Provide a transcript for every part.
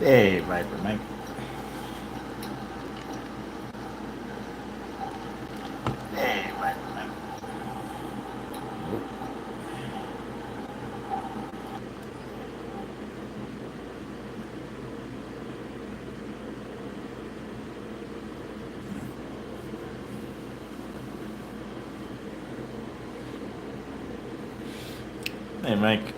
Hey, Viper Mike. Hey, Viper Mike. Hey, Mike.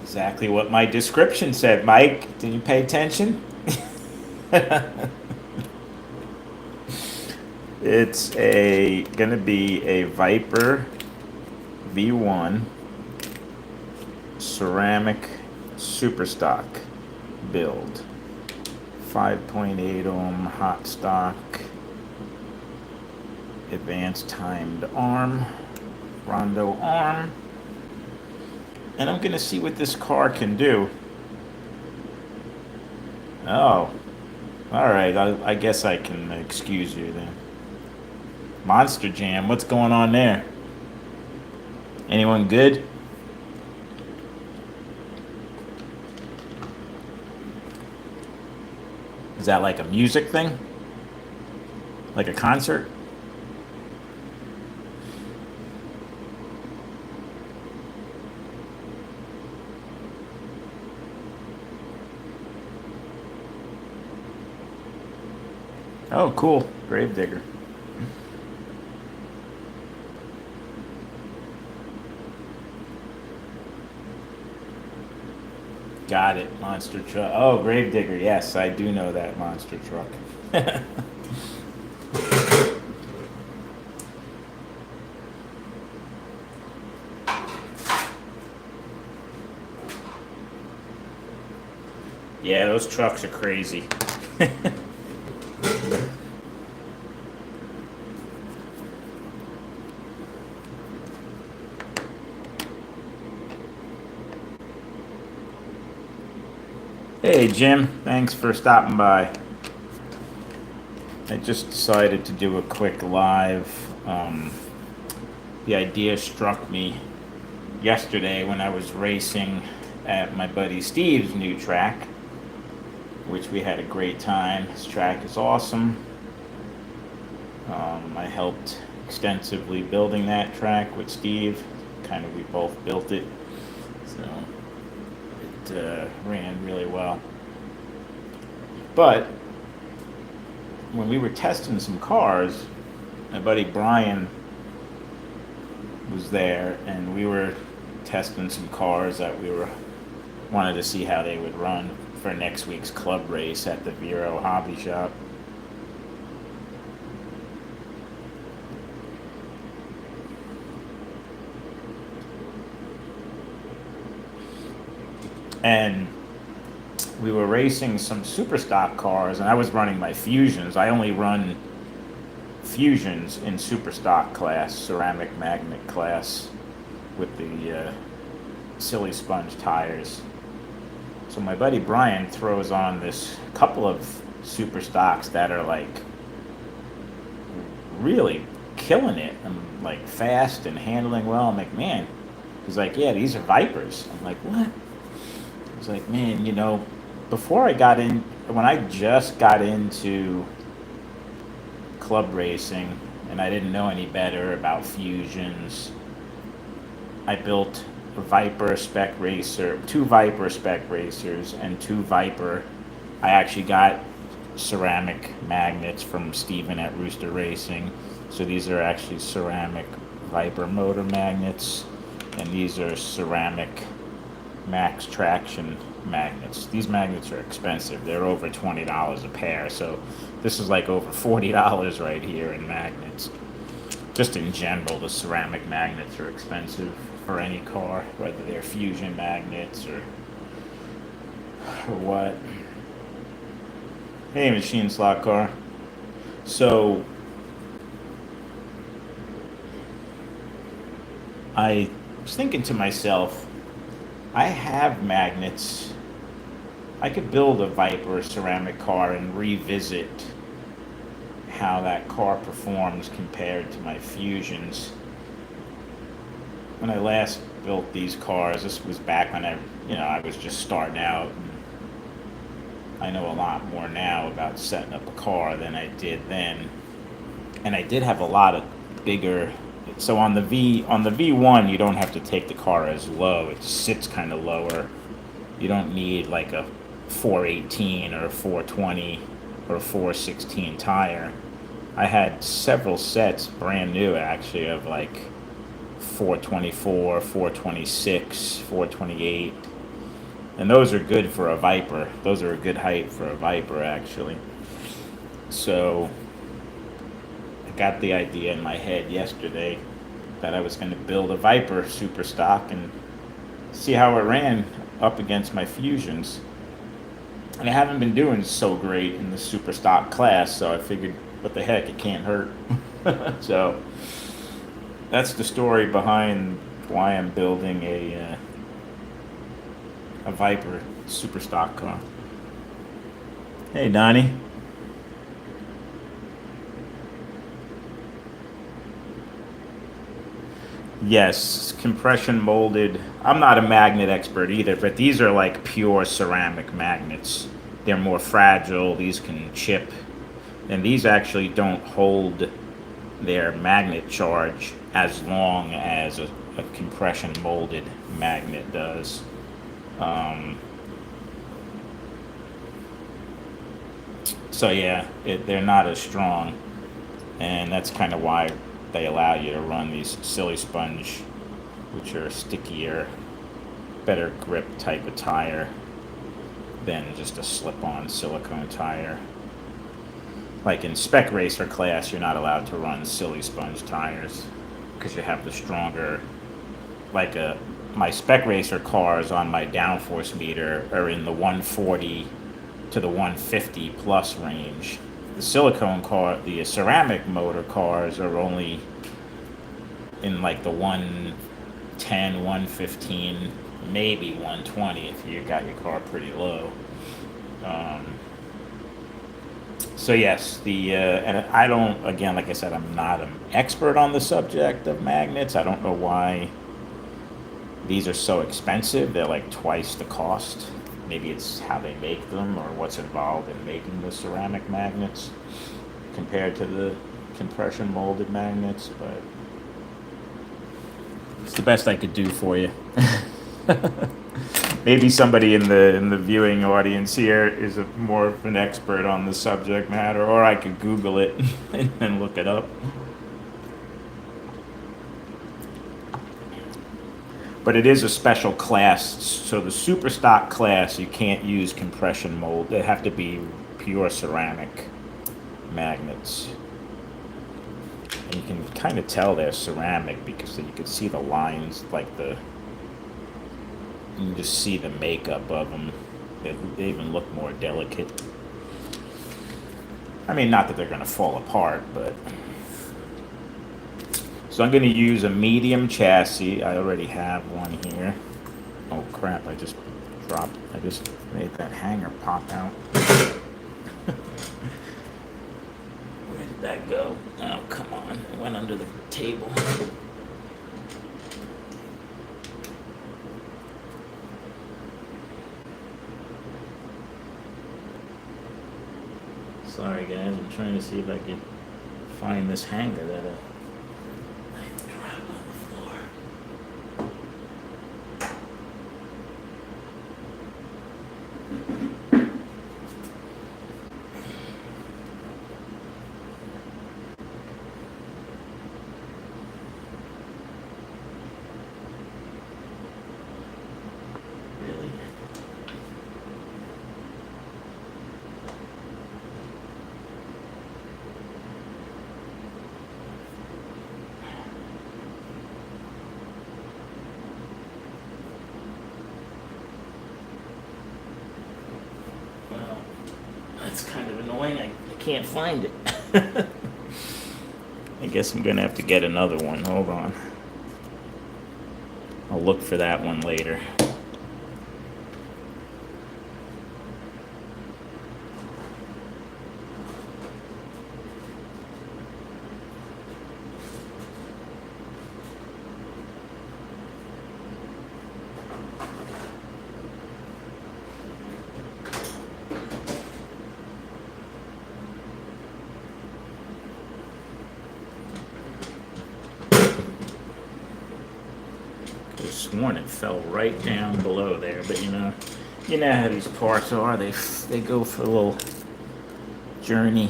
Exactly what my description said, Mike. Did you pay attention? It's a gonna be a Viper V1 ceramic super stock build. 5.8 ohm hot stock, advanced timed arm, Rondo arm, and I'm gonna see what this car can do. Oh, all right. I guess I can excuse you then. Monster Jam, what's going on there? Anyone good? Is that like a music thing? Like a concert? Oh, cool. Gravedigger. Got it. Monster truck. Oh, Gravedigger. Yes, I do know that monster truck. Yeah, those trucks are crazy. Hey, Jim. Thanks for stopping by. I just decided to do a quick live. The idea struck me yesterday when I was racing at my buddy Steve's new track, which we had a great time. His track is awesome. I helped extensively building that track with Steve. Kind of, we both built it, so it ran really well. But when we were testing some cars, my buddy Brian was there, and we were testing some cars that we were wanted to see how they would run for next week's club race at the Vero Hobby Shop. And we were racing some super stock cars, and I was running my Fusions. I only run Fusions in super stock class, ceramic magnet class, with the silly sponge tires. So my buddy Brian throws on this couple of super stocks that are like really killing it. I'm like fast and handling well. I'm like, man. He's like, yeah, these are Vipers. I'm like, what? He's like, man, before I got in, when I just got into club racing and I didn't know any better about Fusions, I built a Viper spec racer, two Viper spec racers, and two Viper. I actually got ceramic magnets from Steven at Rooster Racing. So these are actually ceramic Viper motor magnets, and these are ceramic max traction magnets. These magnets are expensive. They're over $20 a pair. So this is like over $40 right here in magnets. Just in general, the ceramic magnets are expensive for any car, whether they're fusion magnets or what. Hey, machine slot car. So I was thinking to myself, I have magnets. I could build a Viper ceramic car and revisit how that car performs compared to my Fusions. when I last built these cars, this was back when I was just starting out. And I know a lot more now about setting up a car than I did then. And I did have a lot of bigger. So on the V1, you don't have to take the car as low. It sits kind of lower. You don't need like a 418 or a 420 or a 416 tire. I had several sets, brand new actually, of like 424, 426, 428. And those are good for a Viper. Those are a good height for a Viper, actually. So I got the idea in my head yesterday that I was going to build a Viper super stock and see how it ran up against my Fusions. And I haven't been doing so great in the super stock class, so I figured, what the heck, it can't hurt. So that's the story behind why I'm building a Viper super stock car. Hey, Donnie. Yes, compression molded. I'm not a magnet expert either, but these are like pure ceramic magnets. They're more fragile, these can chip, and these actually don't hold their magnet charge as long as a compression molded magnet does. Um, so yeah, they're not as strong, and that's kind of why they allow you to run these silly sponge, which are stickier, better grip type of tire than just a slip-on silicone tire. Like in spec racer class, you're not allowed to run silly sponge tires because you have the stronger, like my spec racer cars on my downforce meter are in the 140 to the 150 plus range. The silicone car, the ceramic motor cars are only in like the 110, 115, maybe 120 if you got your car pretty low. So yes, and I don't, again, like I said, I'm not an expert on the subject of magnets. I don't know why these are so expensive. They're like twice the cost. Maybe it's how they make them or what's involved in making the ceramic magnets compared to the compression molded magnets, but it's the best I could do for you. Maybe somebody in the viewing audience here is more of an expert on the subject matter, or I could Google it and look it up. But it is a special class, so the super stock class, you can't use compression mold. They have to be pure ceramic magnets. And you can kind of tell they're ceramic because you can see the lines, like you can just see the makeup of them. They even look more delicate. I mean, not that they're going to fall apart, but... So I'm going to use a medium chassis. I already have one here. Oh crap, I just made that hanger pop out. Where did that go? Oh, come on. It went under the table. Sorry guys, I'm trying to see if I can find this hanger that I dropped on the floor. Really? Well, that's kind of annoying. I can't find it. I guess I'm gonna have to get another one. Hold on. I'll look for that one later. sworn it fell right down below there, but you know how these parts are. They go for a little journey.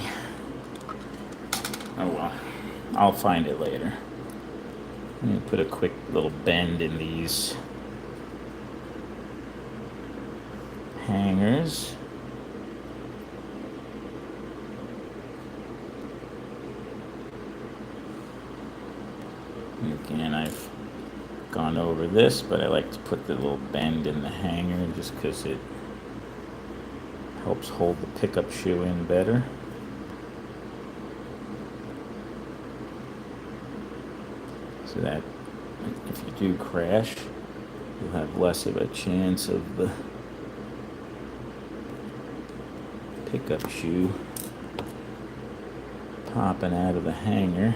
Oh well, I'll find it later. Let me put a quick little bend in these hangers. Again, I've gone over this, but I like to put the little bend in the hanger just because it helps hold the pickup shoe in better. So that if you do crash, you'll have less of a chance of the pickup shoe popping out of the hanger.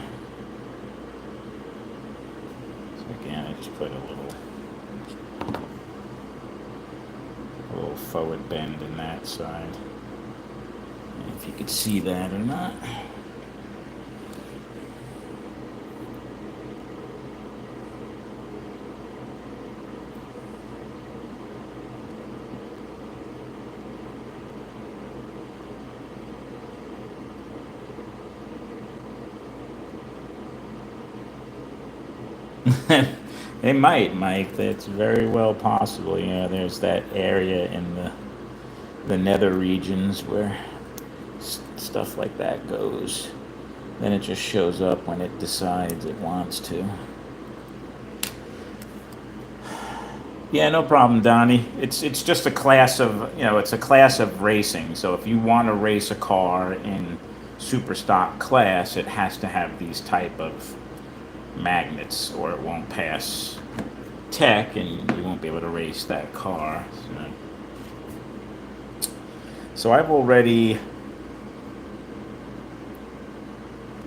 So again, I just put a little forward bend in that side. And if you could see that or not. They might, Mike. That's very well possible. There's that area in the nether regions where stuff like that goes. Then it just shows up when it decides it wants to. Yeah, no problem, Donnie. It's just a class of it's a class of racing. So if you want to race a car in super stock class, it has to have these type of magnets, or it won't pass tech, and you won't be able to race that car. So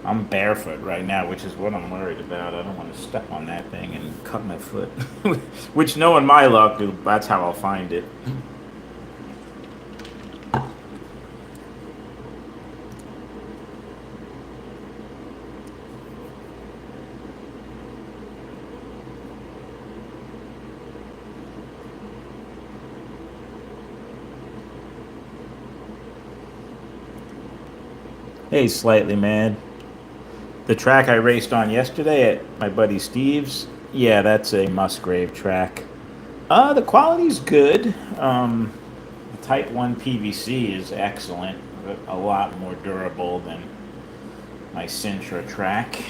I'm barefoot right now, which is what I'm worried about. I don't want to step on that thing and cut my foot. Which, knowing my luck, that's how I'll find it. Hey, Slightly Mad. The track I raced on yesterday at my buddy Steve's, yeah, that's a Musgrave track. The quality's good. The Type 1 PVC is excellent, a lot more durable than my Sintra track.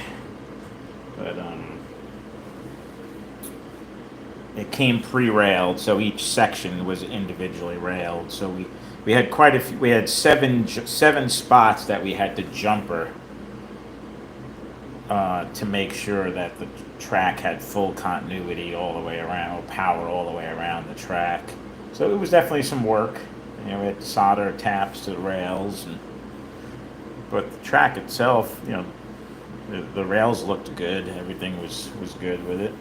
But it came pre-railed, so each section was individually railed. So we had quite a few. We had seven spots that we had to jumper to make sure that the track had full continuity all the way around, or power all the way around the track. So it was definitely some work. We had to solder taps to the rails, but the track itself, the rails looked good. Everything was good with it.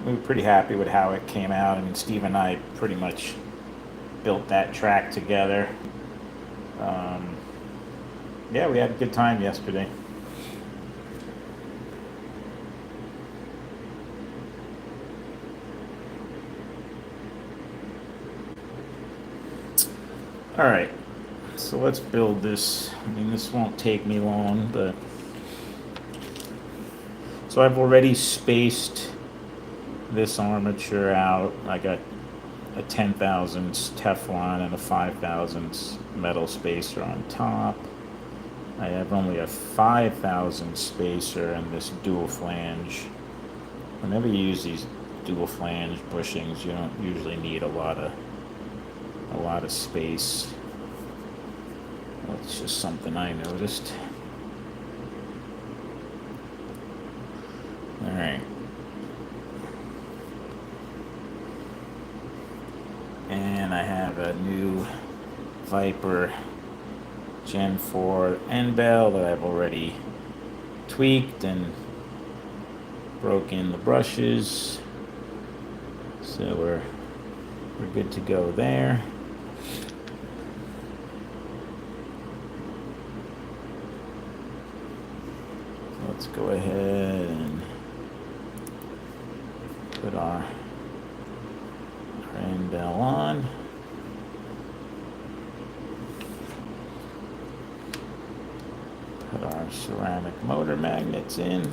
We were pretty happy with how it came out. I mean, Steve and I pretty much built that track together. Yeah, we had a good time yesterday. All right, so let's build this. I mean, this won't take me long, but so I've already spaced this armature out. I got a 10 thousandths Teflon and a 5 thousandths metal spacer on top. I have only a 5 thousandths spacer and this dual flange. Whenever you use these dual flange bushings, you don't usually need a lot of space. That's just something I noticed. All right. And I have a new Viper Gen 4 end bell that I've already tweaked and broke in the brushes. So we're good to go there. Let's go ahead and Put our end bell on. Put our ceramic motor magnets in.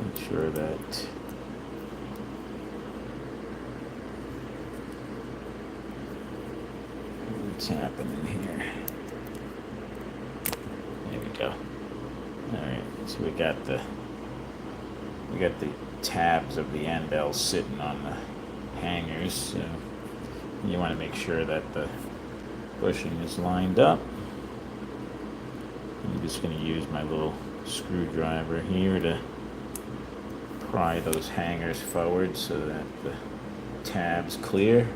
Make sure that what's happening here. There we go. Alright, so we got the tabs of the end bells sitting on the hangers, so you want to make sure that the bushing is lined up. I'm just going to use my little screwdriver here to pry those hangers forward so that the tab's clear.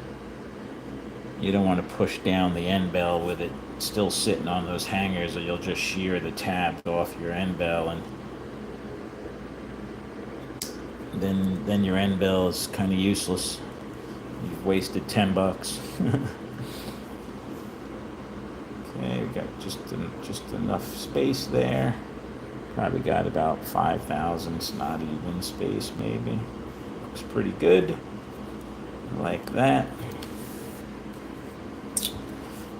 You don't want to push down the end bell with it still sitting on those hangers, or you'll just shear the tabs off your end bell, and then your end bell is kind of useless. You've wasted $10. Okay, we got just enough space there. Probably got about 5 thousandths, not even space maybe. Looks pretty good. Like that.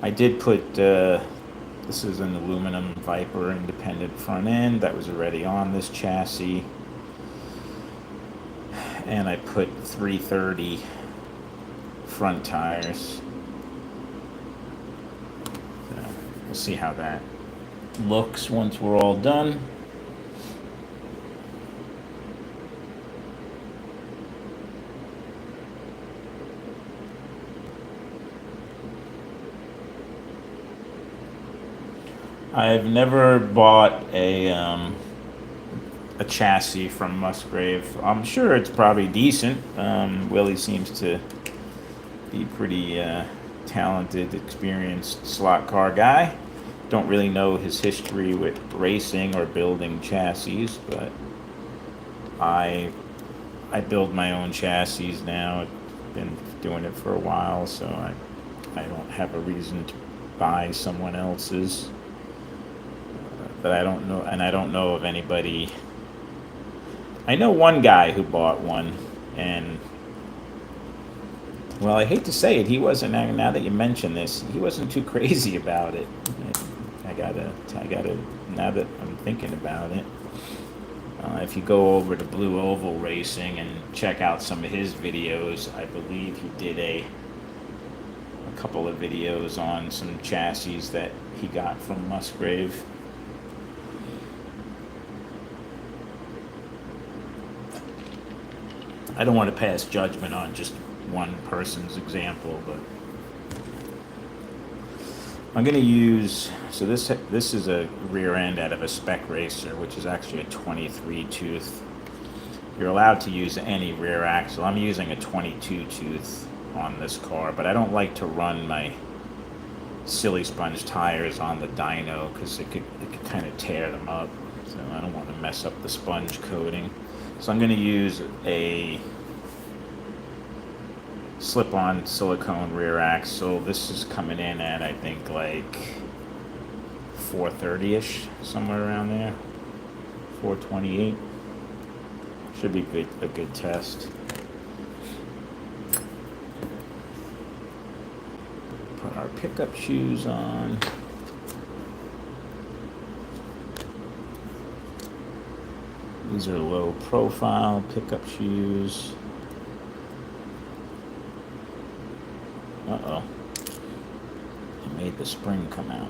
I did put, this is an aluminum Viper independent front end that was already on this chassis. And I put 330 front tires. So we'll see how that looks once we're all done. I've never bought a chassis from Musgrave. I'm sure it's probably decent. Willie seems to be pretty talented, experienced slot car guy. Don't really know his history with racing or building chassis, but I build my own chassis now. I've been doing it for a while, so I don't have a reason to buy someone else's. But I don't know, and I don't know of anybody. I know one guy who bought one, and well, I hate to say it, he wasn't. Now that you mention this, he wasn't too crazy about it. I gotta. Now that I'm thinking about it, if you go over to Blue Oval Racing and check out some of his videos, I believe he did a couple of videos on some chassis that he got from Musgrave. I don't want to pass judgment on just one person's example, but I'm going to use, so this is a rear end out of a Spec Racer, which is actually a 23 tooth. You're allowed to use any rear axle. I'm using a 22 tooth on this car, but I don't like to run my silly sponge tires on the dyno because it could kind of tear them up. So I don't want to mess up the sponge coating. So I'm going to use a slip-on silicone rear axle. This is coming in at, I think, like 430-ish, somewhere around there. 428. Should be a good test. Put our pickup shoes on. These are low profile pickup shoes. Uh-oh. It made the spring come out.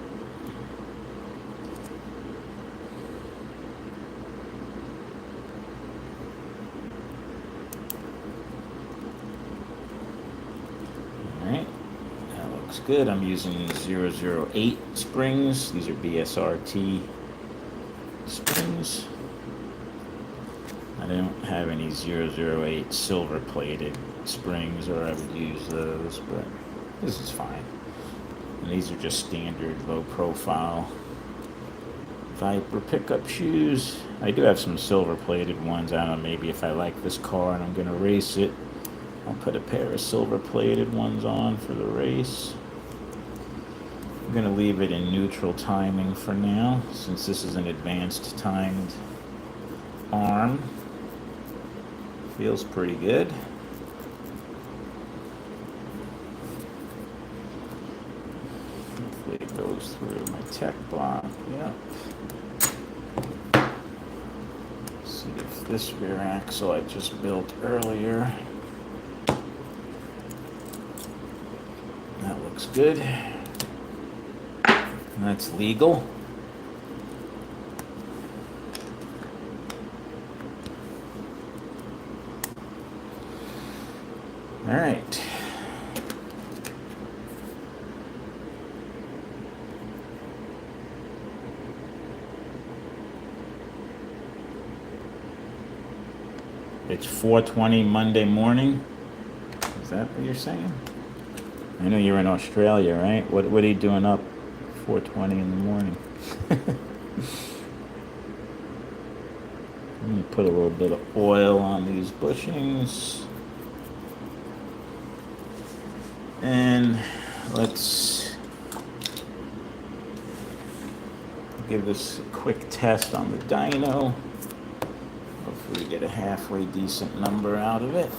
Alright. That looks good. I'm using 008 springs. These are BSRT springs. I don't have any 008 silver plated springs, or I would use those, but this is fine. And these are just standard low profile Viper pickup shoes. I do have some silver plated ones. I don't know, maybe if I like this car and I'm going to race it, I'll put a pair of silver-plated ones on for the race. I'm going to leave it in neutral timing for now, since this is an advanced timed arm. Feels pretty good. Hopefully it goes through my tech block. Yep. See if this rear axle I just built earlier. That looks good. And that's legal. All right. It's 4:20 Monday morning. Is that what you're saying? I know you're in Australia, right? What are you doing up 4:20 in the morning? I'm gonna put a little bit of oil on these bushings. And let's give this a quick test on the dyno. Hopefully we get a halfway decent number out of it.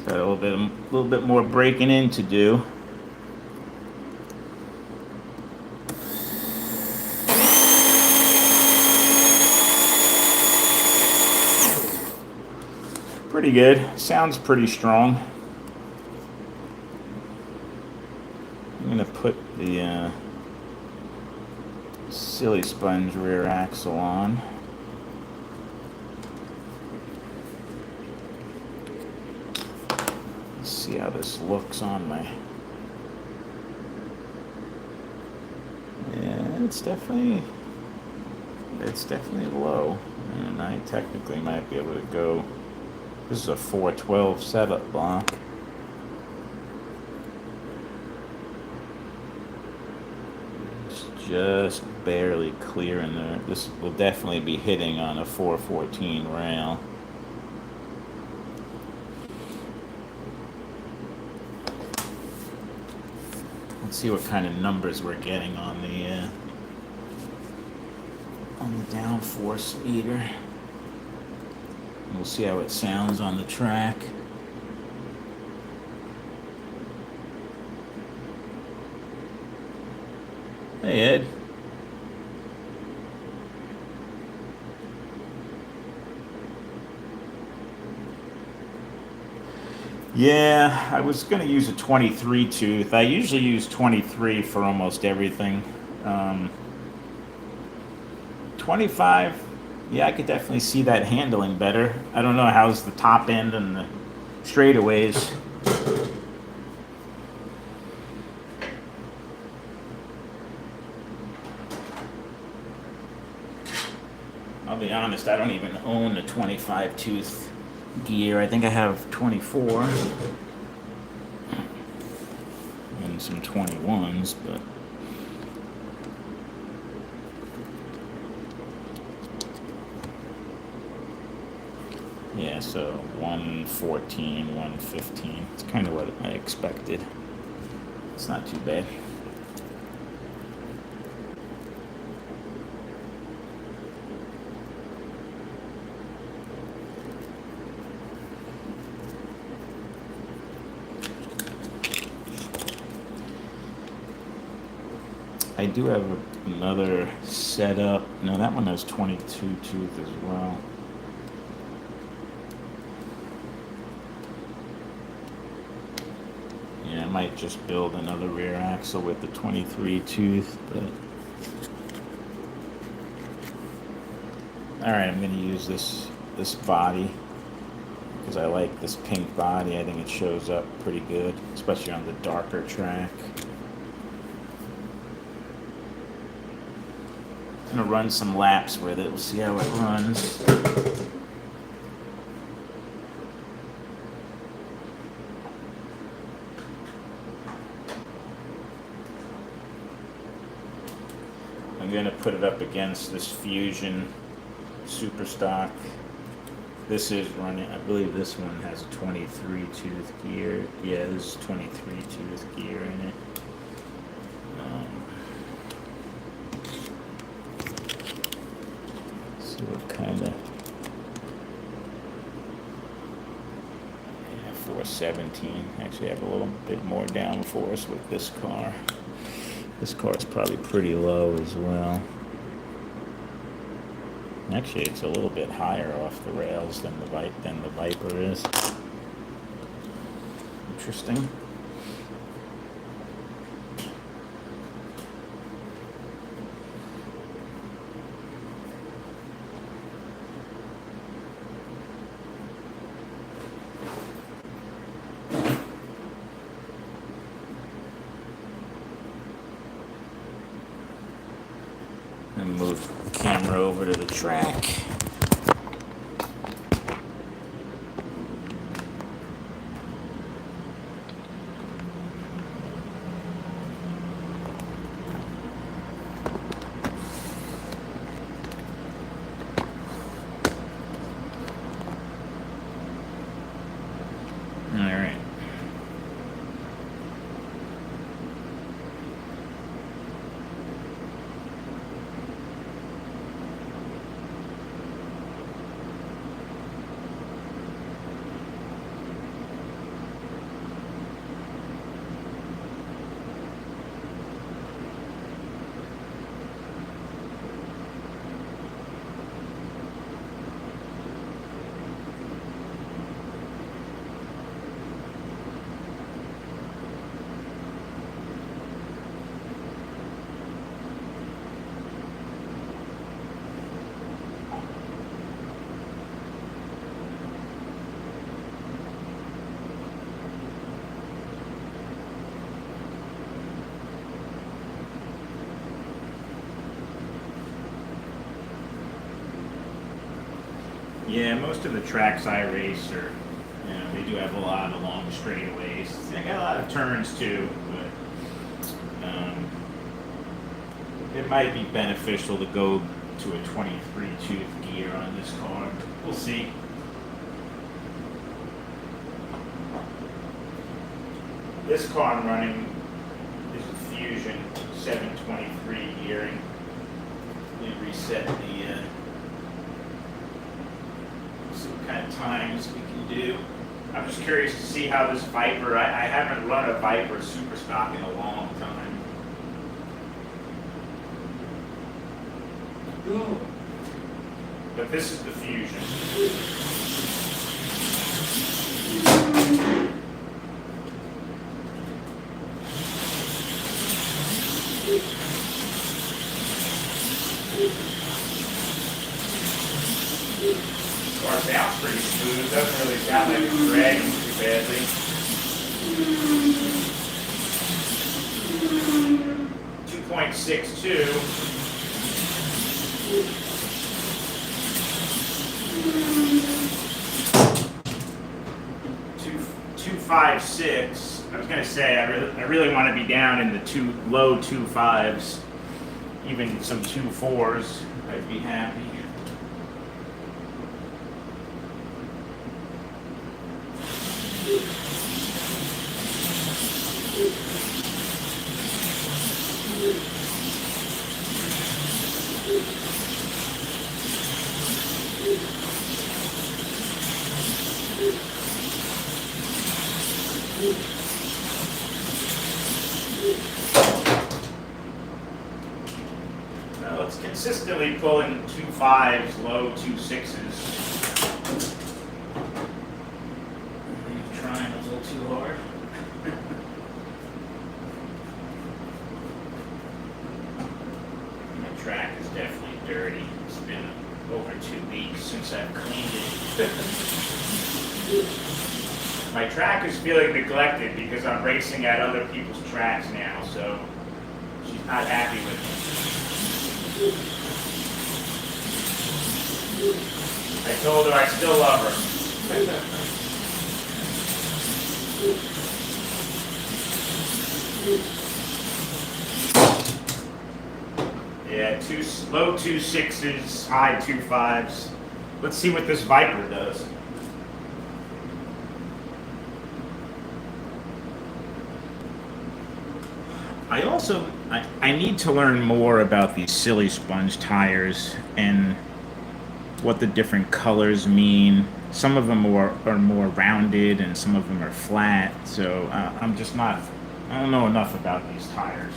Got a little bit more breaking in to do. Pretty good. Sounds pretty strong. I'm gonna put the Silly Sponge rear axle on. See how this looks on my. Yeah, it's definitely low, and I technically might be able to go. This is a 412 setup block. It's just barely clear in there. This will definitely be hitting on a 414 rail. Let's see what kind of numbers we're getting on the downforce meter. We'll see how it sounds on the track. Hey, Ed. Yeah, I was going to use a 23 tooth. I usually use 23 for almost everything. 25, yeah, I could definitely see that handling better. I don't know how's the top end and the straightaways. I'll be honest, I don't even own a 25 tooth gear. I think I have 24 and some 21s, but yeah, so 114, 115. It's kind of what I expected. It's not too bad. I do have another setup. No, that one has 22 tooth as well. Yeah, I might just build another rear axle with the 23 tooth, but all right, I'm going to use this body because I like this pink body. I think it shows up pretty good, especially on the darker track. I'm gonna run some laps with it. We'll see how it runs. I'm gonna put it up against this Fusion Super Stock. This is running, I believe this one has a 23 tooth gear. Yeah, this is 23 tooth gear in it. See what kind of, yeah, 417. Actually have a little bit more downforce with this car. This car is probably pretty low as well. Actually, it's a little bit higher off the rails than the Viper is. Interesting. And move the camera over to the track. All right. Yeah, most of the tracks I race are, you know, they do have a lot of long straightaways. They got a lot of turns too, but it might be beneficial to go to a 23 tooth gear on this car. We'll see. This car I'm running is a Fusion 723 gearing. Let me reset the see what kind of times we can do. I'm just curious to see how this Viper, I haven't run a Viper Super Stock in a long time. Ooh. But this is the Fusion. 2.62. 256. I was gonna say I really want to be down in the low 2.5s, even some 2.4s. I'd be happy. Well, it's consistently pulling 2.5s, low 2.6s. Trying a little too hard. The track is definitely dirty. It's been over 2 weeks since I've cleaned it. My track is feeling neglected because I'm racing at other people's tracks now, so she's not happy with me. I told her I still love her. Yeah, low 2.6s, high 2.5s. Let's see what this Viper does. I need to learn more about these silly sponge tires and what the different colors mean. Some of them are more rounded and some of them are flat. So I don't know enough about these tires.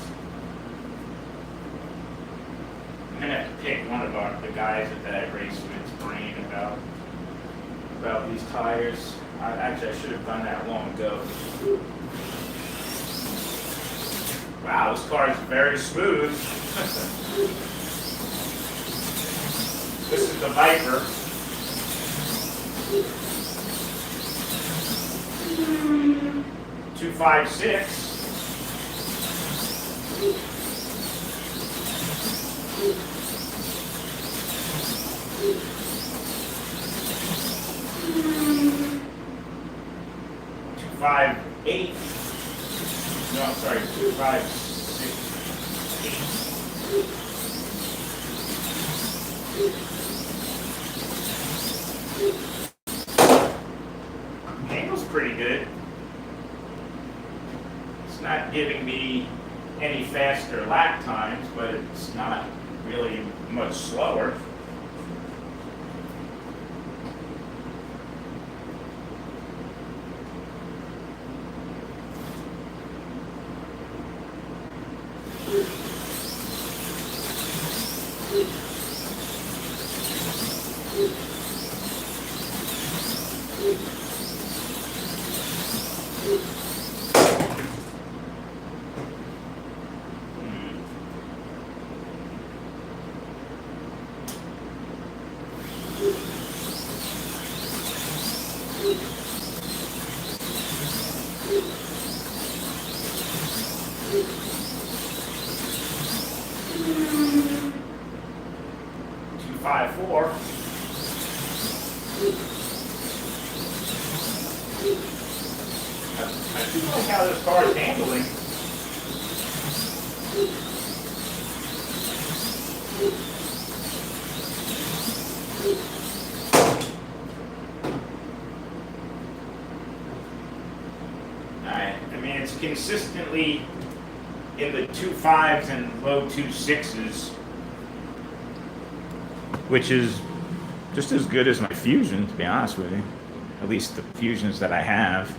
I'm gonna have to pick one of the guys that I race with's brain about these tires. I should have done that long ago. Wow, this car is very smooth. This is the Viper. .256. .258. No, I'm sorry, 2.56. Handle's pretty good. It's not giving me any faster lap times, but it's not really much slower. .254. I do like how this car is handling. I mean, it's consistently in the 2.5s and low 2.6s, which is just as good as my Fusion, to be honest with you. At least the Fusions that I have.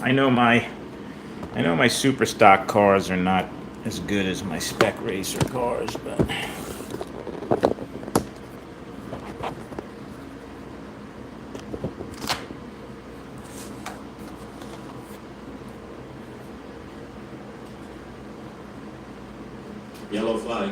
I know my super stock cars are not as good as my spec racer cars, but Yellow flag.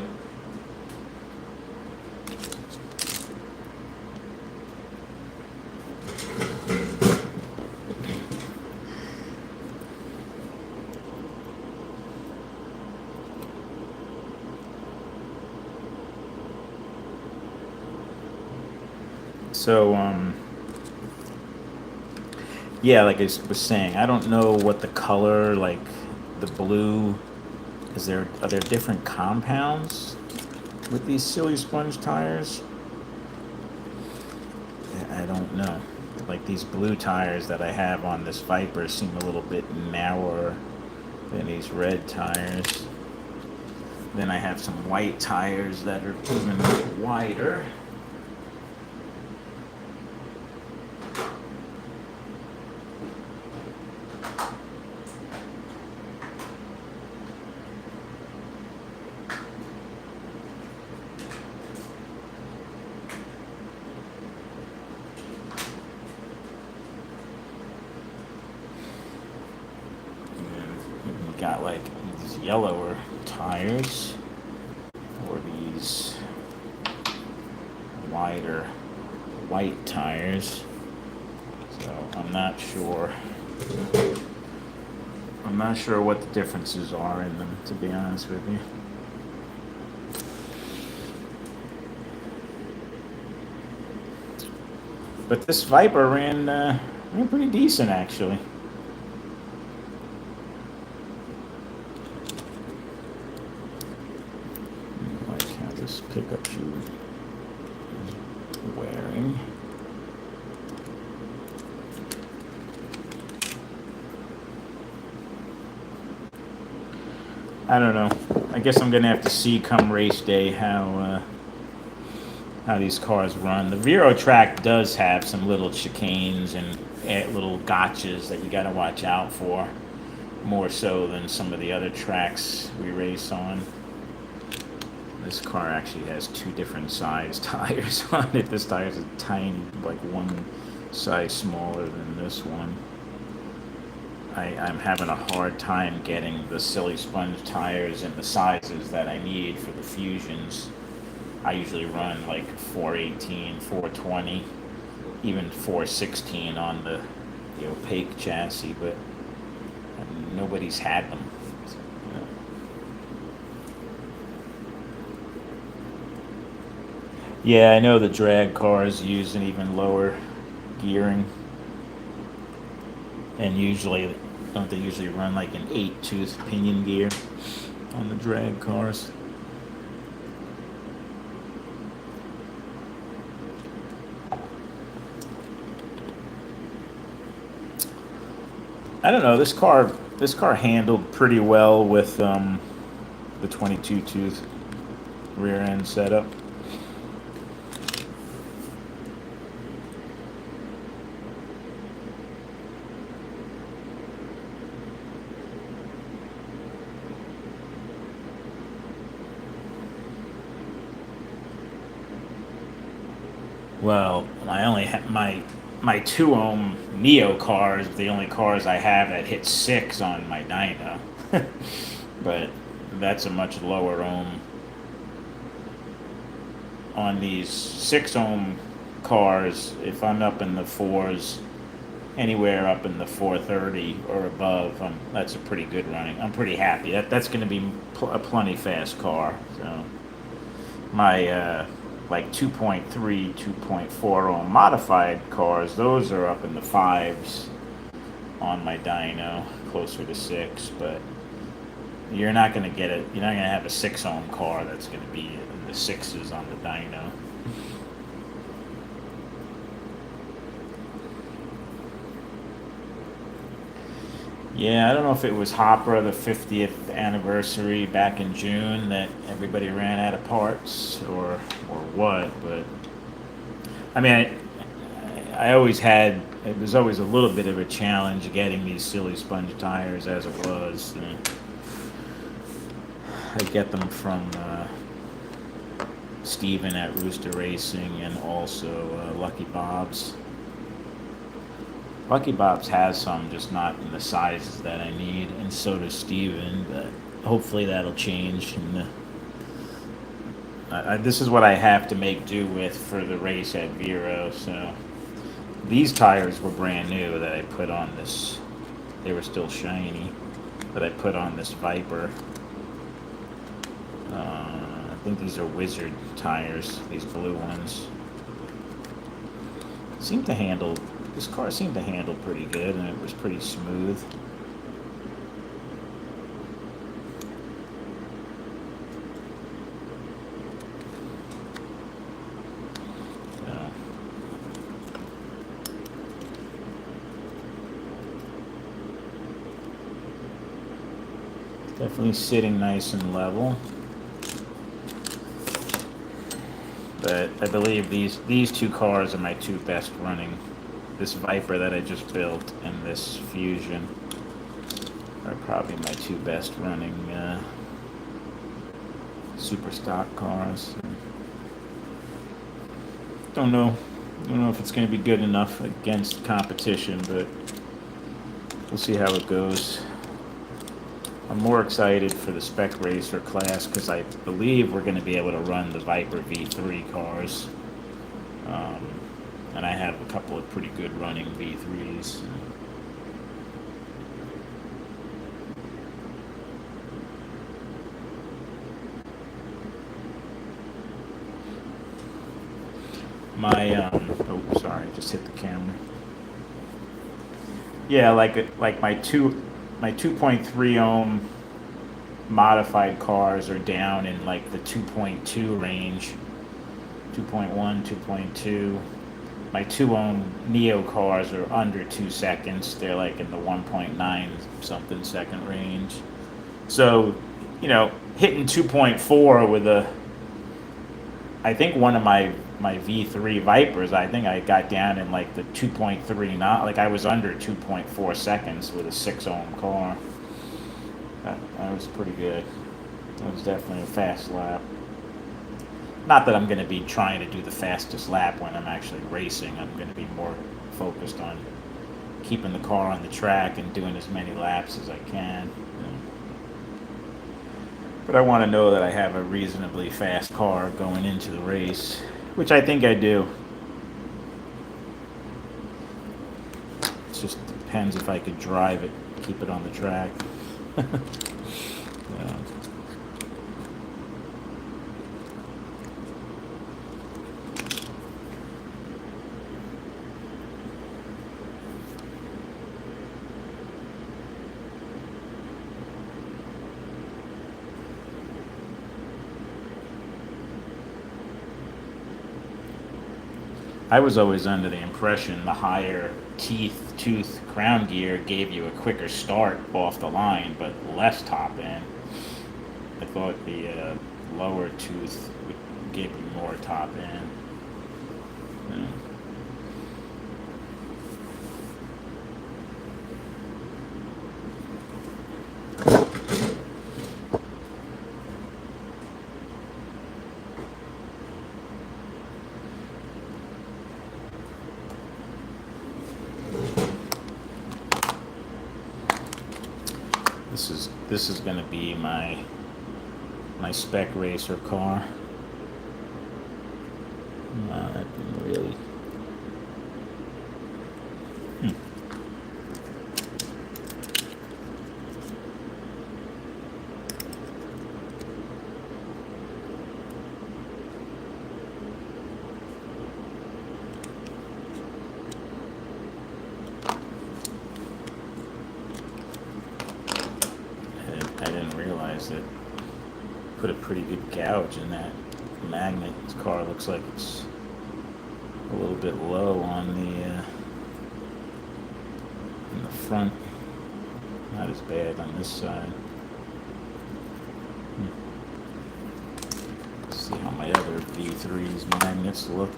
so yeah, like I was saying, I don't know what the color, like the blue, are there different compounds with these silly sponge tires? I don't know. Like these blue tires that I have on this Viper seem a little bit narrower than these red tires. Then I have some white tires that are even wider. Got like these yellower tires or these wider white tires. I'm not sure. I'm not sure what the differences are in them, to be honest with you. But this Viper ran pretty decent, actually. Like how this pickup shoe is wearing. I don't know. I guess I'm gonna have to see come race day how these cars run. The Vero track does have some little chicanes and little gotchas that you got to watch out for, more so than some of the other tracks we race on. This car actually has two different size tires on it. This tire is a tiny, like one size smaller than this one. I'm having a hard time getting the Silly Sponge tires in the sizes that I need for the Fusions. I usually run like 418, 420, even 416 on the opaque chassis, but nobody's had them. Yeah, I know the drag cars use an even lower gearing, and don't they usually run like an 8-tooth pinion gear on the drag cars? I don't know. This car handled pretty well with the 22-tooth rear end setup. Well, I only have my 2-ohm Neo cars, the only cars I have that hit 6 on my dyno. But that's a much lower ohm. On these 6-ohm cars, if I'm up in the 4s, anywhere up in the 430 or above, that's a pretty good running. I'm pretty happy. That's going to be a plenty fast car. So my like 2.3, 2.4 ohm modified cars, those are up in the 5s on my dyno, closer to 6, but you're not going to get it. You're not going to have a 6-ohm car that's going to be in the 6s on the dyno. Yeah, I don't know if it was Hopra, the 50th anniversary back in June, that everybody ran out of parts, or what, but I mean, I always had, it was always a little bit of a challenge getting these Silly Sponge tires as it was. I get them from Steven at Rooster Racing, and also Lucky Bob's. Lucky Bob's has some, just not in the sizes that I need, and so does Steven, but hopefully that'll change. And this is what I have to make do with for the race at Vero. So these tires were brand new that I put on this. They were still shiny, that I put on this Viper. I think these are Wizard tires, these blue ones. This car seemed to handle pretty good, and it was pretty smooth. Definitely sitting nice and level. But I believe these two cars are my two best running. This Viper that I just built and this Fusion are probably my two best running super stock cars. Don't know if it's going to be good enough against competition, but we'll see how it goes. I'm more excited for the Spec Racer class because I believe we're going to be able to run the Viper V3 cars. and I have a couple of pretty good running V3s. My oh, sorry, just hit the camera. Yeah, like my 2.3 ohm modified cars are down in like the 2.2 range, 2.1, 2.2. My 2 ohm Neo cars are under 2 seconds. They're like in the 1.9 something second range. So, hitting 2.4 with I think one of my V3 Vipers, I think I got down in like the 2.3, not like I was under 2.4 seconds with a 6 ohm car. That was pretty good. That was definitely a fast lap. Not that I'm going to be trying to do the fastest lap when I'm actually racing. I'm going to be more focused on keeping the car on the track and doing as many laps as I can. But I want to know that I have a reasonably fast car going into the race, which I think I do. It just depends if I could drive it, keep it on the track. Yeah. I was always under the impression the higher tooth crown gear gave you a quicker start off the line, but less top end. I thought the lower tooth would give you more top end. Yeah. This is going to be my spec racer car. That didn't really. I didn't realize that put a pretty good gouge in that magnet. This car looks like it's a little bit low on in the front. Not as bad on this side. Let's see how my other V3's magnets look.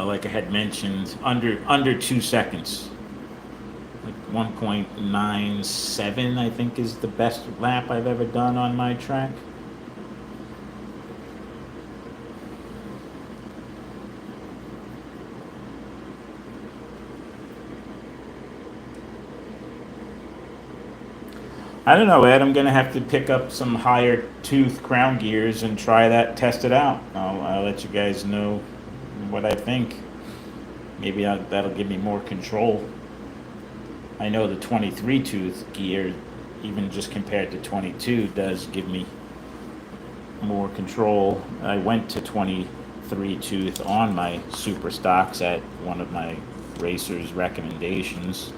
Like I had mentioned, under 2 seconds. Like 1.97, I think, is the best lap I've ever done on my track. I don't know, Ed. I'm gonna have to pick up some higher tooth crown gears and try that, test it out. I'll let you guys know what I think. Maybe that'll give me more control. I know the 23 tooth gear, even just compared to 22, does give me more control. I went to 23 tooth on my super stocks at one of my racer's recommendations.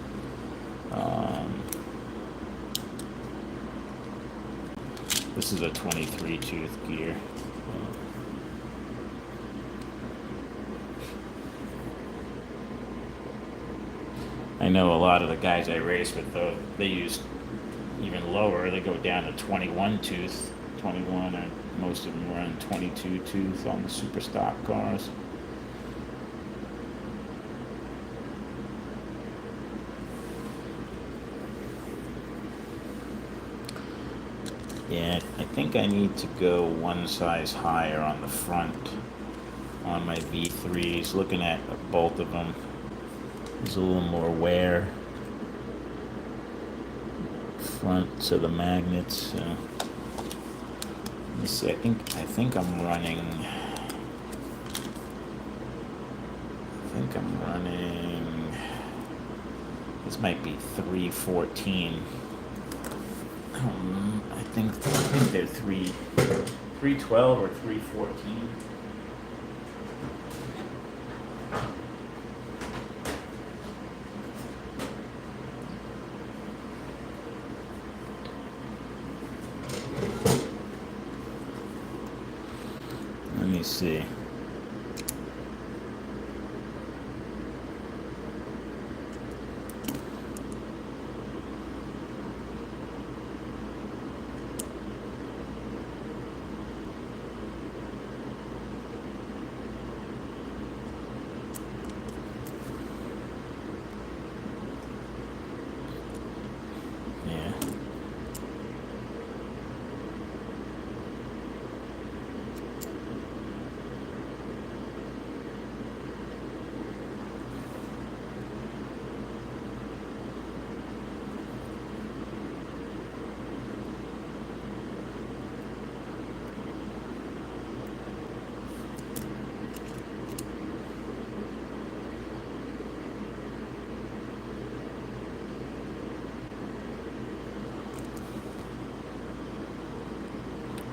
This is a 23 tooth gear. I know a lot of the guys I race with, though, they use even lower. They go down to 21 tooth, 21, or most of them run 22 tooth on the super stock cars. Yeah, I think I need to go one size higher on the front on my V3s. Looking at both of them, there's a little more wear front to the magnets. Let me see. I think I'm running. This might be 314. I think they're 312 or 314. Let me see.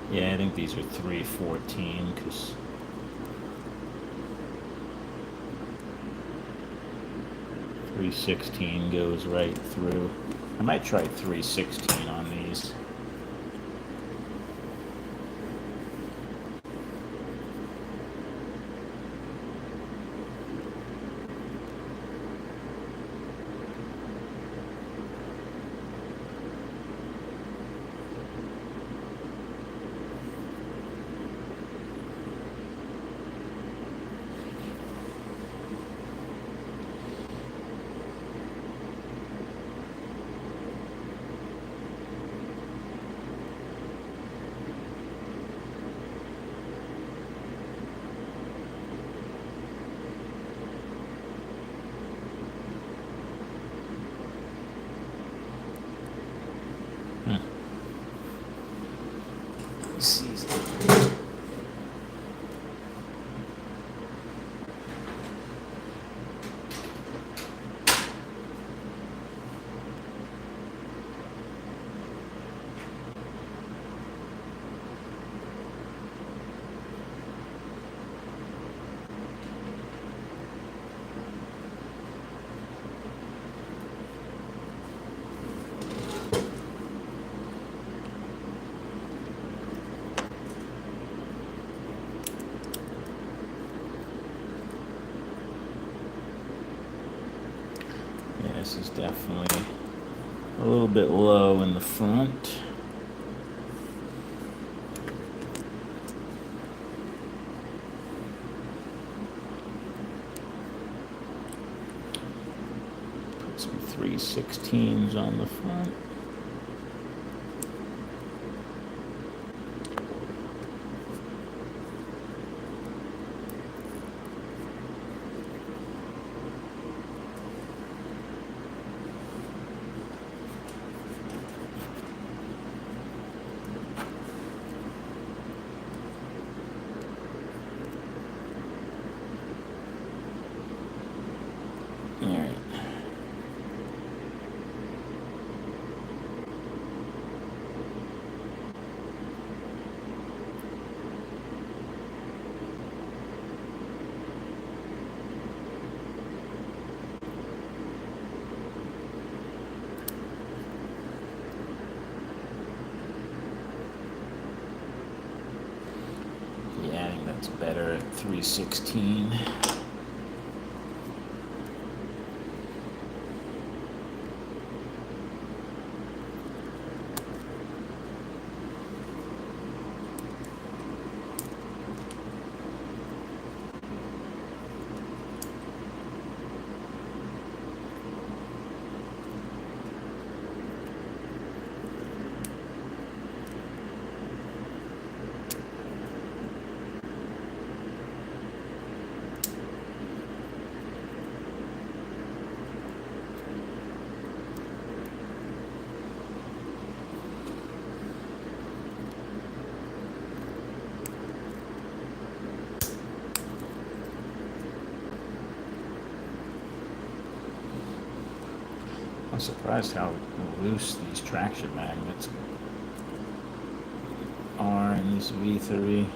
Yeah, I think these are 314 because 316 goes right through. I might try 316 on these. This is definitely a little bit low in the front. Put some 316s on the front. That's better at 316. I'm surprised how loose these traction magnets are in this V3.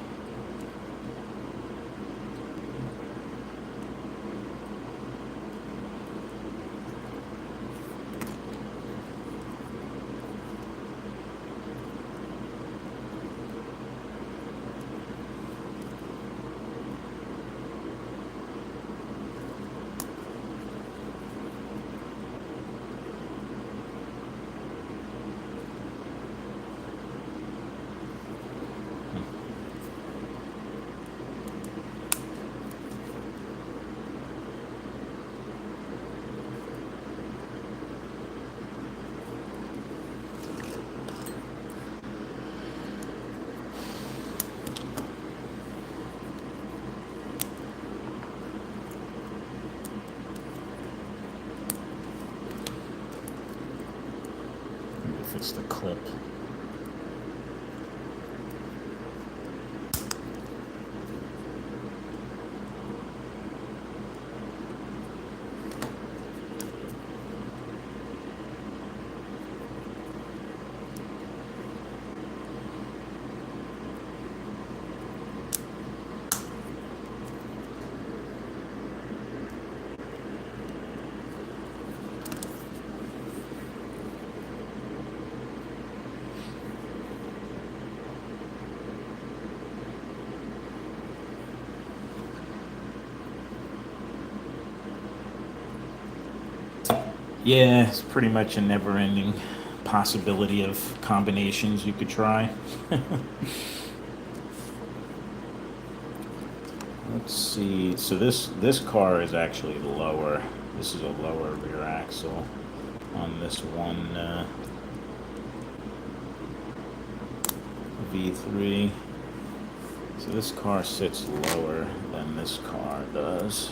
If it's the clip. Yeah, it's pretty much a never-ending possibility of combinations you could try. Let's see. So this car is actually lower. This is a lower rear axle on this one V3. So this car sits lower than this car does.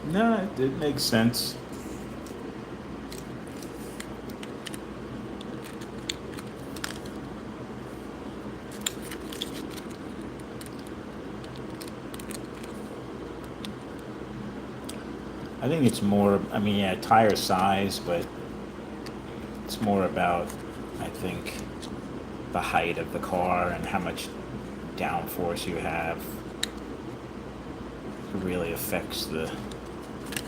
No, it makes sense. I think it's more, I mean, yeah, tire size, but it's more about, I think, the height of the car and how much downforce you have. It really affects the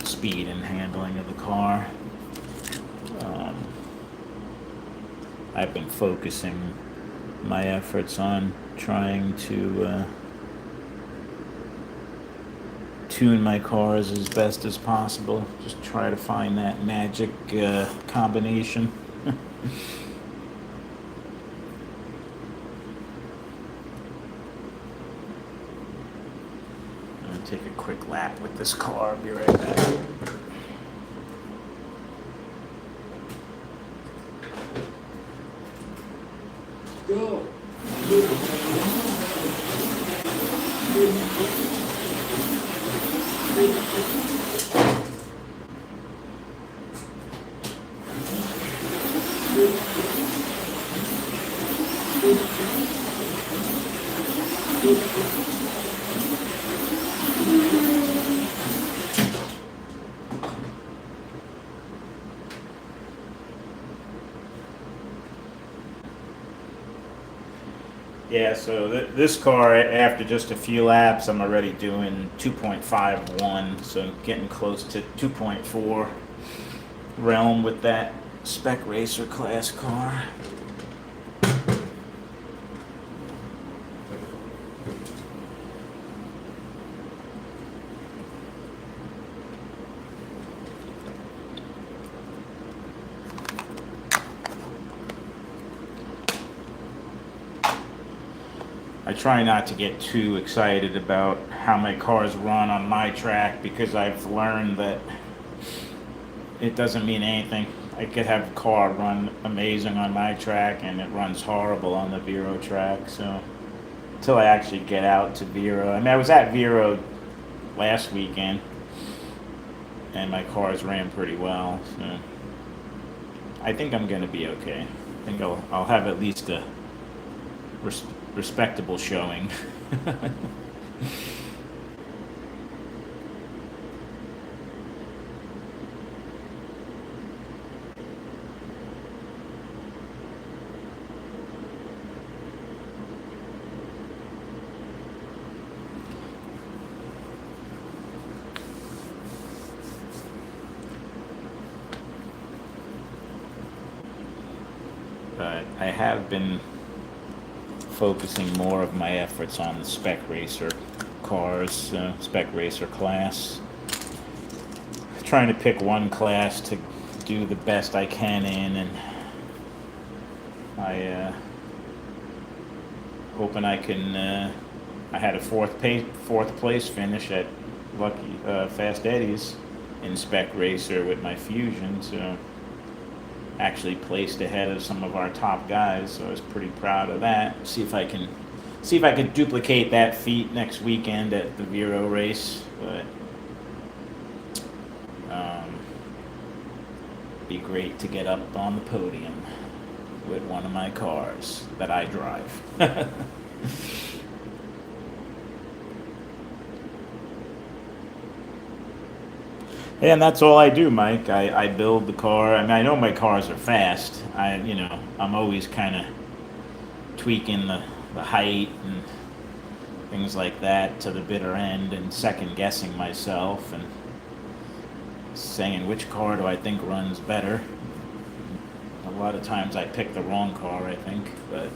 speed and handling of the car. I've been focusing my efforts on trying to tune my cars as best as possible. Just try to find that magic combination. I'm gonna take a quick lap with this car. I'll be right back. Go. Yeah, so this car, after just a few laps, I'm already doing 2.51, so getting close to 2.4 realm with that spec racer class car. I try not to get too excited about how my cars run on my track because I've learned that it doesn't mean anything. I could have a car run amazing on my track and it runs horrible on the Vero track. So until I actually get out to Vero, I mean, I was at Vero last weekend and my cars ran pretty well. So I think I'm going to be okay. I think I'll have at least a respectable showing. But I have been focusing more of my efforts on the spec racer cars, spec racer class. Trying to pick one class to do the best I can in, and I hoping I can. I had a fourth place finish at Lucky Fast Eddie's in spec racer with my Fusion, so actually placed ahead of some of our top guys, so I was pretty proud of that. See if I can duplicate that feat next weekend at the Vero race, but be great to get up on the podium with one of my cars that I drive. And that's all I do, Mike. I build the car. I mean, I know my cars are fast. I'm always kind of tweaking the height and things like that to the bitter end and second guessing myself and saying which car do I think runs better. A lot of times I pick the wrong car, I think, but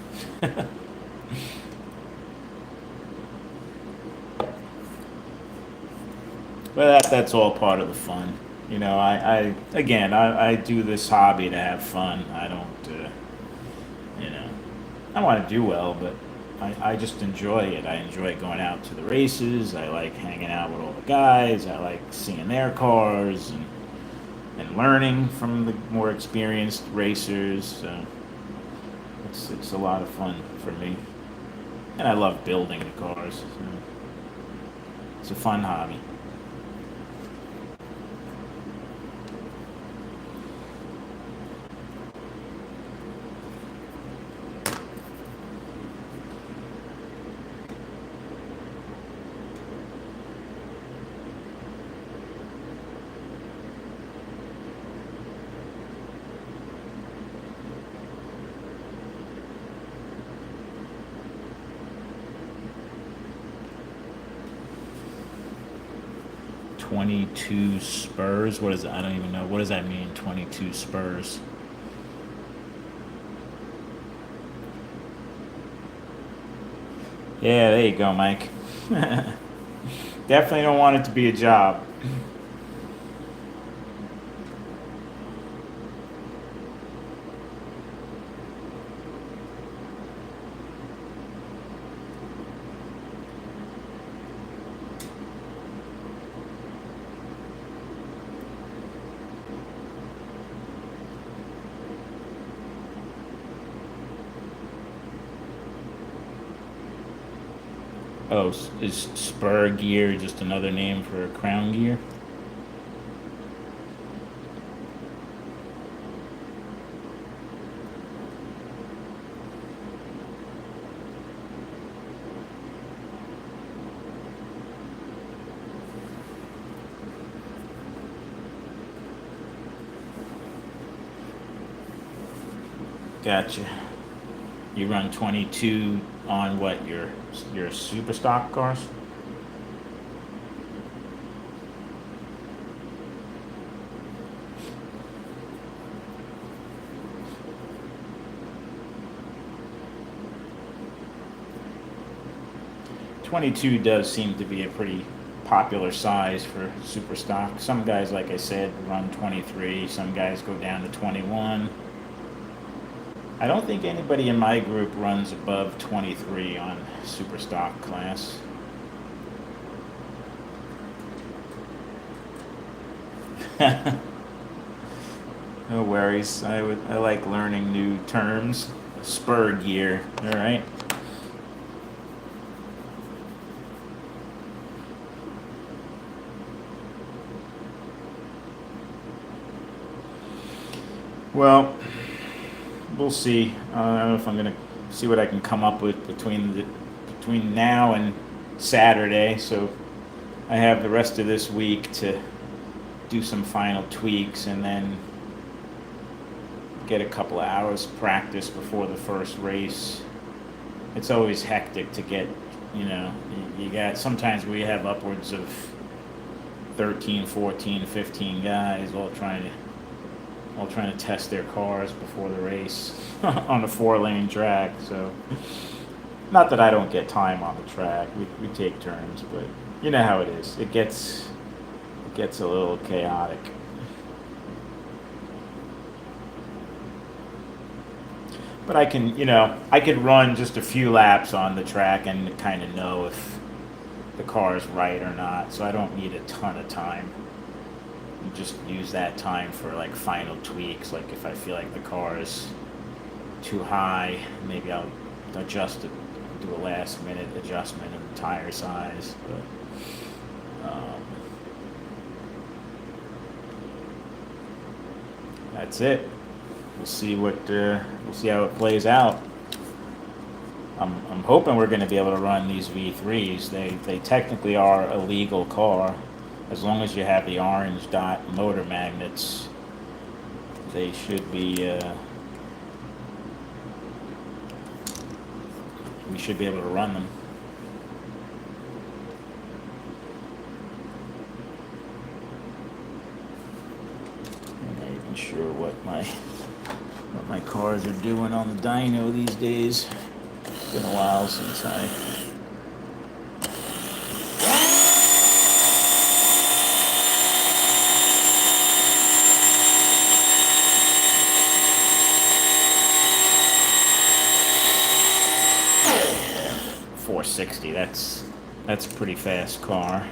But that's all part of the fun. I do this hobby to have fun. I don't, you know, I want to do well, but I just enjoy it. I enjoy going out to the races. I like hanging out with all the guys. I like seeing their cars and learning from the more experienced racers. So it's a lot of fun for me, and I love building the cars. So it's a fun hobby. 22 Spurs. What is it? I don't even know. What does that mean? 22 Spurs. Yeah, there you go, Mike. Definitely don't want it to be a job. Oh, is spur gear just another name for crown gear? Gotcha. You run 22 on what your super stock cars? .22 does seem to be a pretty popular size for super stock. Some guys, like I said, run 23. Some guys go down to 21. I don't think anybody in my group runs above 23 on super stock class. No worries. I like learning new terms. Spur gear. All right. Well, we'll see. I don't know if I'm gonna see what I can come up with between now and Saturday. So I have the rest of this week to do some final tweaks and then get a couple of hours practice before the first race. It's always hectic to get, you got, sometimes we have upwards of 13, 14, 15 guys all trying to test their cars before the race on a 4-lane track. So, not that I don't get time on the track. We take turns, but you know how it is. It gets a little chaotic. But I could run just a few laps on the track and kind of know if the car is right or not. So I don't need a ton of time. Just use that time for like final tweaks. Like if I feel like the car is too high, maybe I'll adjust it, do a last minute adjustment of the tire size. But that's it. We'll see how it plays out. I'm hoping we're going to be able to run these V3s. They technically are a legal car. As long as you have the orange dot motor magnets, they should be, we should be able to run them. I'm not even sure what my cars are doing on the dyno these days. It's been a while since I 460. That's a pretty fast car.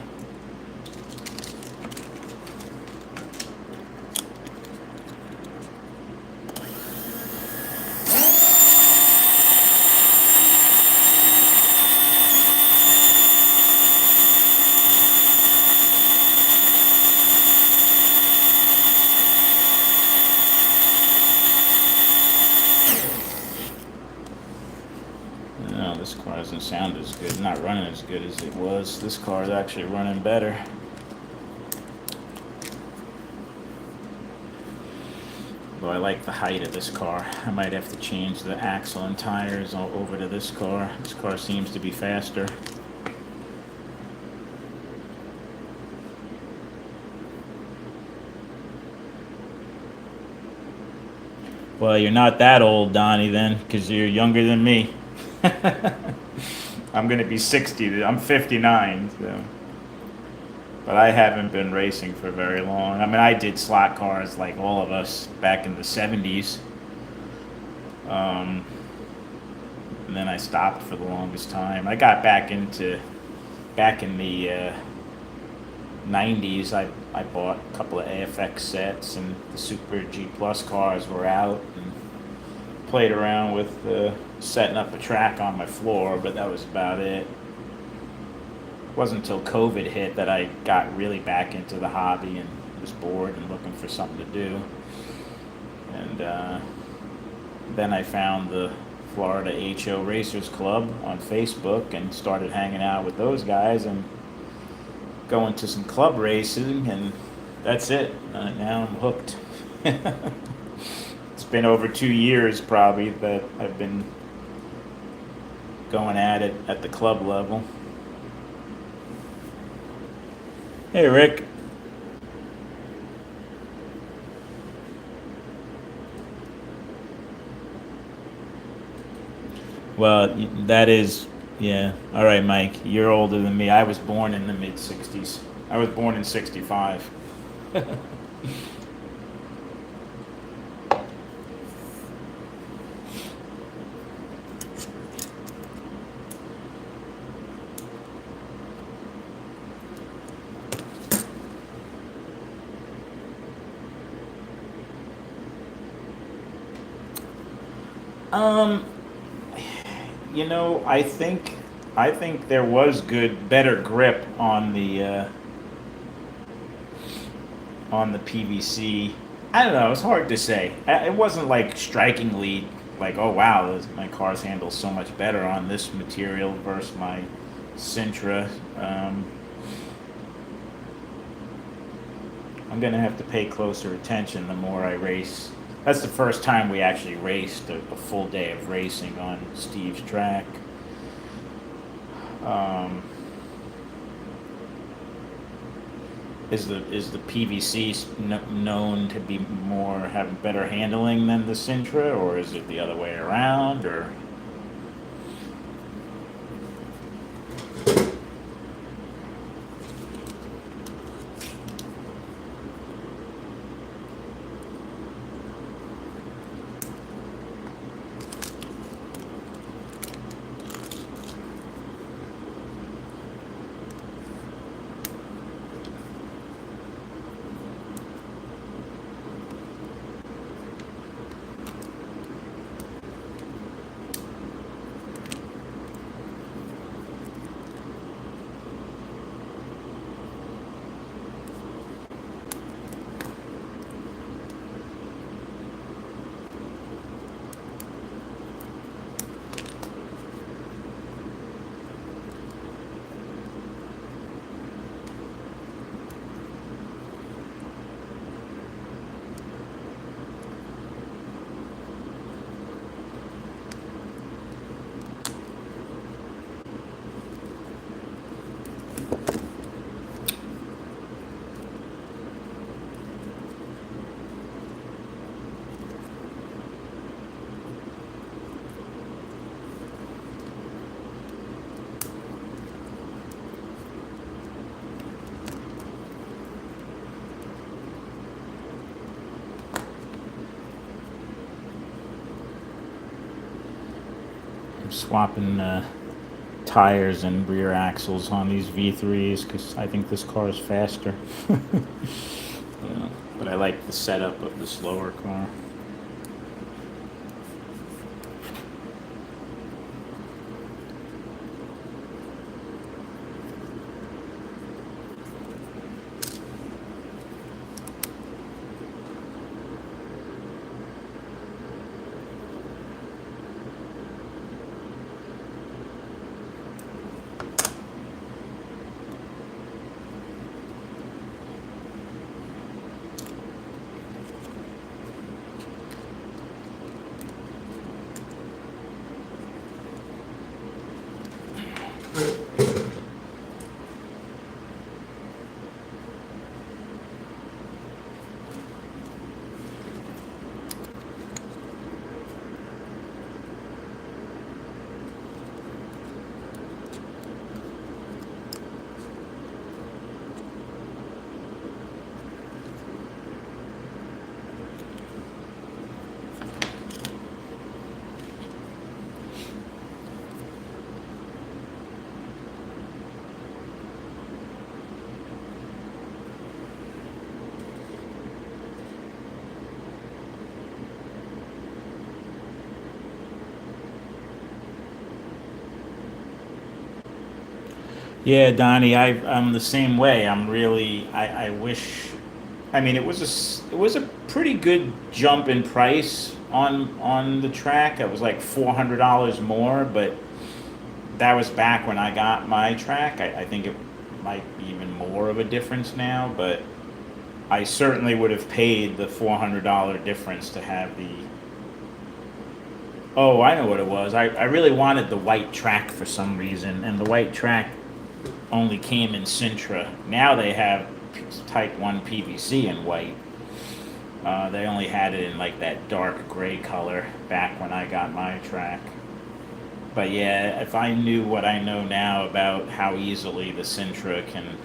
No, this car doesn't sound as good, not running as good as it was. This car is actually running better. Though I like the height of this car. I might have to change the axle and tires all over to this car. This car seems to be faster. Well, you're not that old, Donnie, then, because you're younger than me. I'm going to be 60. I'm 59, so. But I haven't been racing for very long. I mean, I did slot cars like all of us back in the 70s. And then I stopped for the longest time. I got back in the 90s. I bought a couple of AFX sets, and the Super G Plus cars were out, and played around with setting up a track on my floor, but that was about it. It wasn't until COVID hit that I got really back into the hobby and was bored and looking for something to do. And then I found the Florida HO Racers Club on Facebook and started hanging out with those guys and going to some club racing, and that's it. Now I'm hooked. It's been over 2 years probably that I've been going at it at the club level. Hey, Rick. Well, that is, yeah. All right, Mike. You're older than me. I was born in the mid '60s. I was born in '65. Um, I think there was better grip on the PVC. I don't know. It's hard to say. It wasn't like strikingly like, oh wow, my car's handle so much better on this material versus my Sintra. I'm gonna have to pay closer attention the more I race. That's the first time we actually raced a full day of racing on Steve's track. Um, is the PVC known to be more have better handling than the Sintra, or is it the other way around? Or I'm swapping tires and rear axles on these V3s because I think this car is faster. Yeah, but I like the setup of the slower car. Yeah, Donnie, I'm the same way. I wish. I mean, it was a pretty good jump in price on the track. It was like $400 more, but that was back when I got my track. I think it might be even more of a difference now, but I certainly would have paid the $400 difference to have the Oh, I know what it was. I really wanted the white track for some reason, and the white track only came in Sintra. Now they have Type 1 PVC in white. They only had it in like that dark gray color back when I got my track. But yeah, if I knew what I know now about how easily the Sintra can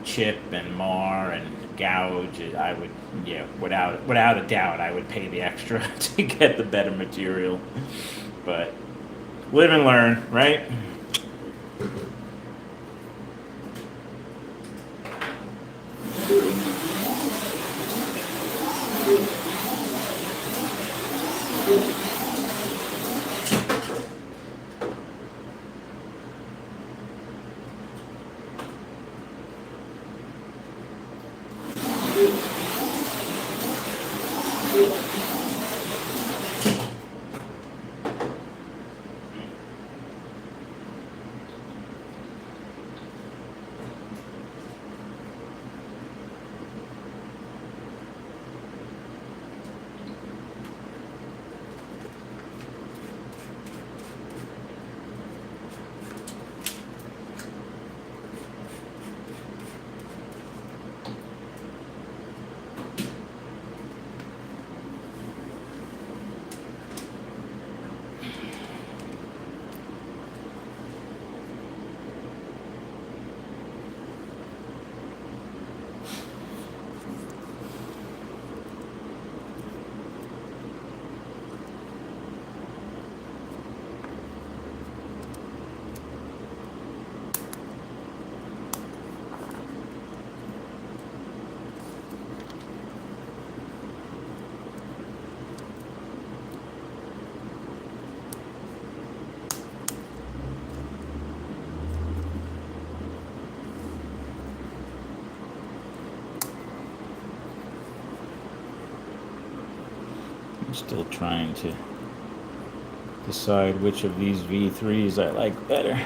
chip and mar and gouge, I would, yeah, without a doubt, I would pay the extra to get the better material. But live and learn, right? I'm still trying to decide which of these V3s I like better.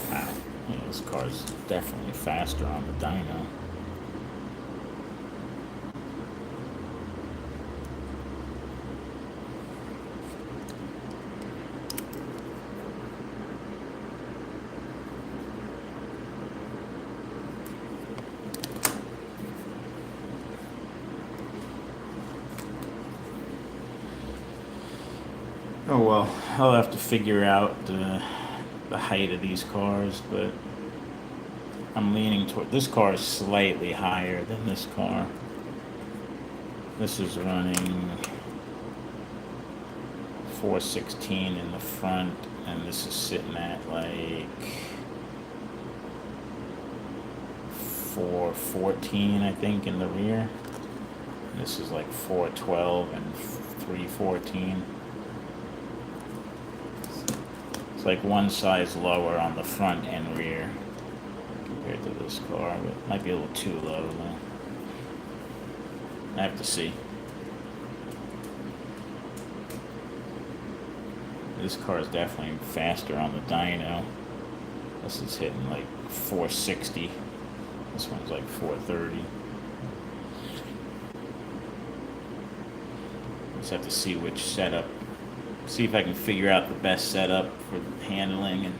Wow, yeah, this car's definitely faster on the dyno. Oh well, I'll have to figure out the height of these cars, but I'm leaning toward this car is slightly higher than this car. This is running 416 in the front, and this is sitting at like 414, I think, in the rear. And this is like 412 and 314. It's like one size lower on the front and rear compared to this car, but it might be a little too low though. I have to see. This car is definitely faster on the dyno. This is hitting like 460. This one's like 430. Just have to see which setup. See if I can figure out the best setup for handling and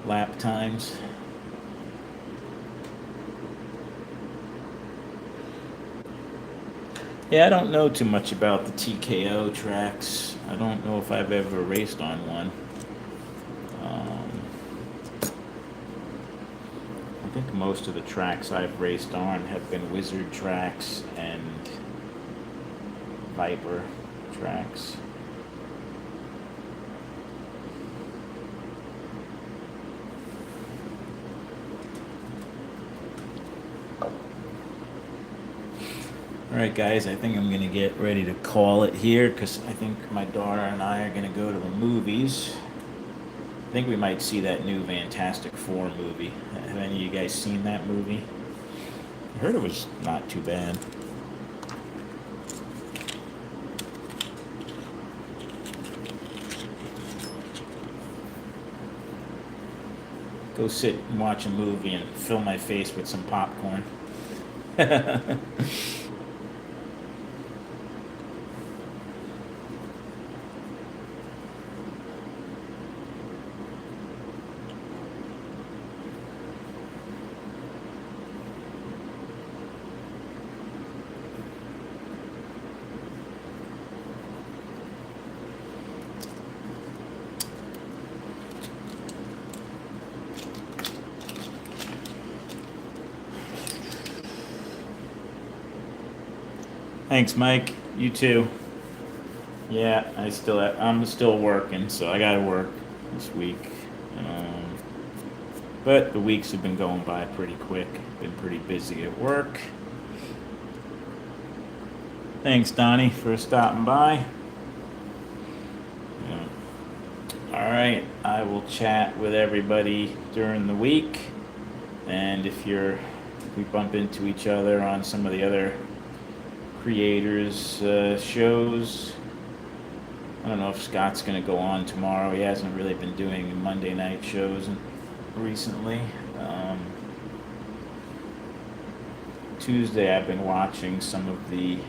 lap times. Yeah, I don't know too much about the TKO tracks. I don't know if I've ever raced on one. I think most of the tracks I've raced on have been Wizard tracks and Viper tracks. Alright guys, I think I'm going to get ready to call it here because I think my daughter and I are going to go to the movies. I think we might see that new Fantastic Four movie. Have any of you guys seen that movie? I heard it was not too bad. Go sit and watch a movie and fill my face with some popcorn. Thanks, Mike. You too. Yeah, I'm still working, so I gotta work this week. But the weeks have been going by pretty quick. Been pretty busy at work. Thanks, Donnie, for stopping by. Yeah. All right, I will chat with everybody during the week, and if we bump into each other on some of the other creators shows. I don't know if Scott's going to go on tomorrow. He hasn't really been doing Monday night shows recently. Tuesday I've been watching some of the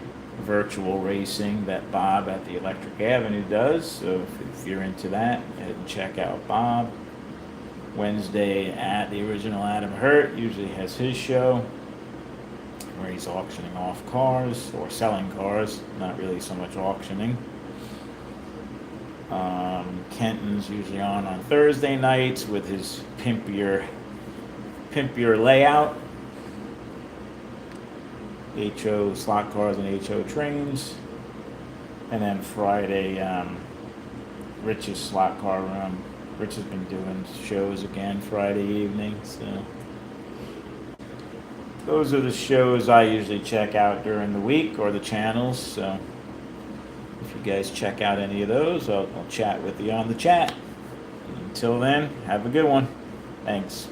virtual racing that Bob at the Electric Avenue does, so if you're into that, head and check out Bob. Wednesday at the original Adam Hurt usually has his show where he's auctioning off cars or selling cars, not really so much auctioning. Kenton's usually on Thursday nights with his pimpier layout, HO slot cars and HO trains, and then Friday, Rich's slot car room. Rich has been doing shows again Friday evenings. So those are the shows I usually check out during the week, or the channels. So if you guys check out any of those, I'll chat with you on the chat. Until then, have a good one. Thanks.